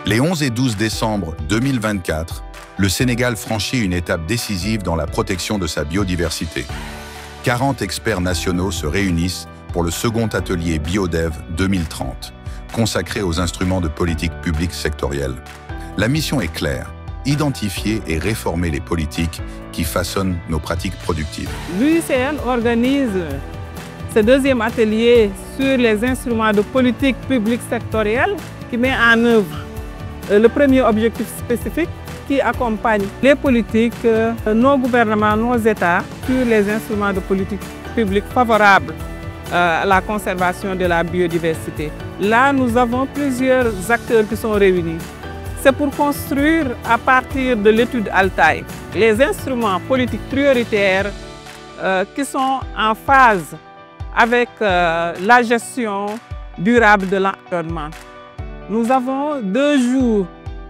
Les 11 et 12 décembre 2024, le Sénégal franchit une étape décisive dans la protection de sa biodiversité. 40 experts nationaux se réunissent pour le second atelier BioDev 2030, consacré aux instruments de politique publique sectorielle. La mission est claire, identifier et réformer les politiques qui façonnent nos pratiques productives. L'UICN organise ce deuxième atelier sur les instruments de politique publique sectorielle qui met en œuvre le premier objectif spécifique qui accompagne les politiques, nos gouvernements, nos États sur les instruments de politique publique favorables à la conservation de la biodiversité. Là, nous avons plusieurs acteurs qui sont réunis. C'est pour construire à partir de l'étude Altaï les instruments politiques prioritaires qui sont en phase avec la gestion durable de l'environnement. Nous avons 2 jours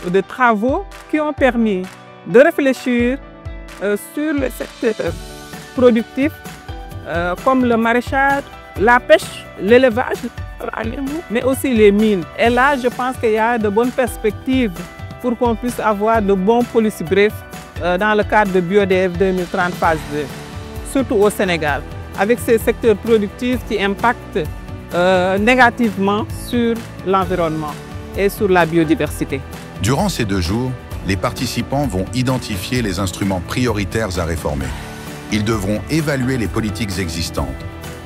de travaux qui ont permis de réfléchir sur le secteur productif comme le maraîchage, la pêche, l'élevage, mais aussi les mines. Et là, je pense qu'il y a de bonnes perspectives pour qu'on puisse avoir de bons policy briefs dans le cadre de BioDev 2030 phase 2, surtout au Sénégal, avec ces secteurs productifs qui impactent négativement sur l'environnement et sur la biodiversité. Durant ces 2 jours, les participants vont identifier les instruments prioritaires à réformer. Ils devront évaluer les politiques existantes,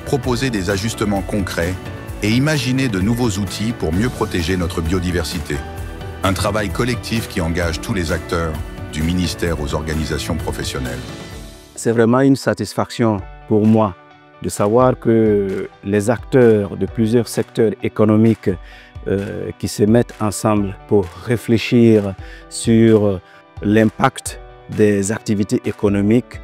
proposer des ajustements concrets et imaginer de nouveaux outils pour mieux protéger notre biodiversité. Un travail collectif qui engage tous les acteurs, du ministère aux organisations professionnelles. C'est vraiment une satisfaction pour moi de savoir que les acteurs de plusieurs secteurs économiques qui se mettent ensemble pour réfléchir sur l'impact des activités économiques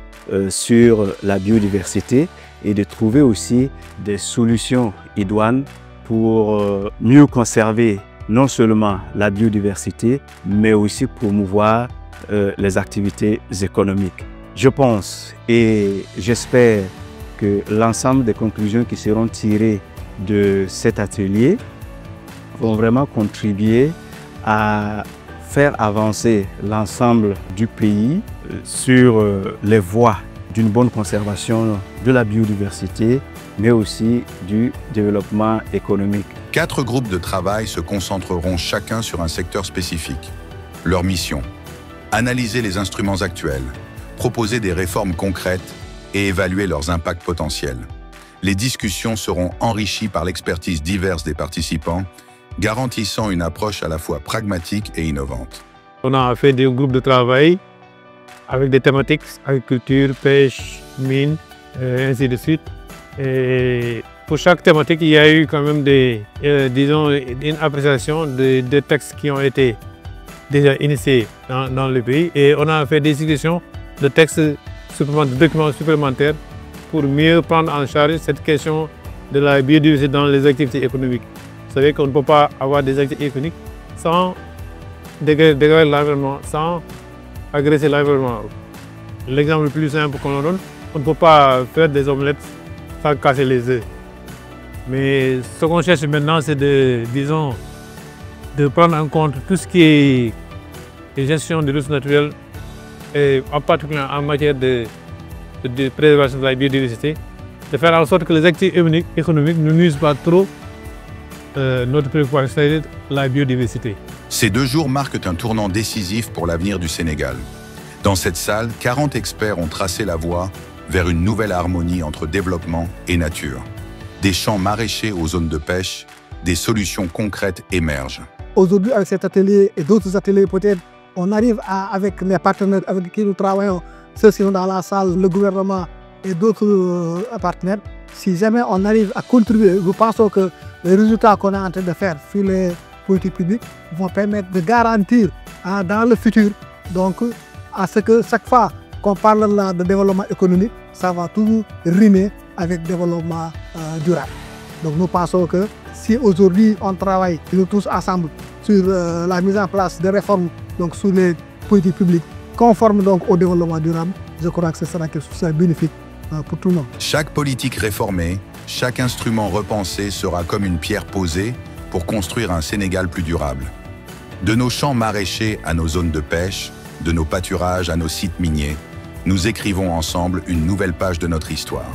sur la biodiversité et de trouver aussi des solutions idoines pour mieux conserver non seulement la biodiversité, mais aussi promouvoir les activités économiques. Je pense et j'espère que l'ensemble des conclusions qui seront tirées de cet atelier vont vraiment contribuer à faire avancer l'ensemble du pays sur les voies d'une bonne conservation de la biodiversité, mais aussi du développement économique. 4 groupes de travail se concentreront chacun sur un secteur spécifique. Leur mission: analyser les instruments actuels, proposer des réformes concrètes et évaluer leurs impacts potentiels. Les discussions seront enrichies par l'expertise diverse des participants, garantissant une approche à la fois pragmatique et innovante. On a fait des groupes de travail avec des thématiques, agriculture, pêche, mines, et ainsi de suite. Et pour chaque thématique, il y a eu quand même disons, une appréciation des textes qui ont été déjà initiés dans le pays. Et on a fait des suggestions de textes, de documents supplémentaires pour mieux prendre en charge cette question de la biodiversité dans les activités économiques. Vous savez qu'on ne peut pas avoir des activités économiques sans dégrader l'environnement, sans agresser l'environnement. L'exemple le plus simple qu'on donne, on ne peut pas faire des omelettes sans casser les œufs. Mais ce qu'on cherche maintenant, c'est de prendre en compte tout ce qui est gestion des ressources naturelles, et en particulier en matière de préservation de la biodiversité, de faire en sorte que les activités économiques ne nuisent pas trop notre préoccupation, c'est-à-dire la biodiversité. Ces 2 jours marquent un tournant décisif pour l'avenir du Sénégal. Dans cette salle, 40 experts ont tracé la voie vers une nouvelle harmonie entre développement et nature. Des champs maraîchers aux zones de pêche, des solutions concrètes émergent. Aujourd'hui, avec cet atelier et d'autres ateliers, peut-être, on arrive avec les partenaires avec qui nous travaillons, ceux qui sont dans la salle, le gouvernement et d'autres partenaires. Si jamais on arrive à contribuer, nous pensons que les résultats qu'on est en train de faire sur les politiques publiques vont permettre de garantir dans le futur, donc, à ce que chaque fois qu'on parle là de développement économique, ça va toujours rimer avec développement durable. Donc nous pensons que si aujourd'hui on travaille nous tous ensemble sur la mise en place de réformes donc sur les politiques publiques conformes donc au développement durable, je crois que ce sera quelque chose de bénéfique pour tout le monde. Chaque politique réformée, chaque instrument repensé sera comme une pierre posée pour construire un Sénégal plus durable. De nos champs maraîchers à nos zones de pêche, de nos pâturages à nos sites miniers, nous écrivons ensemble une nouvelle page de notre histoire.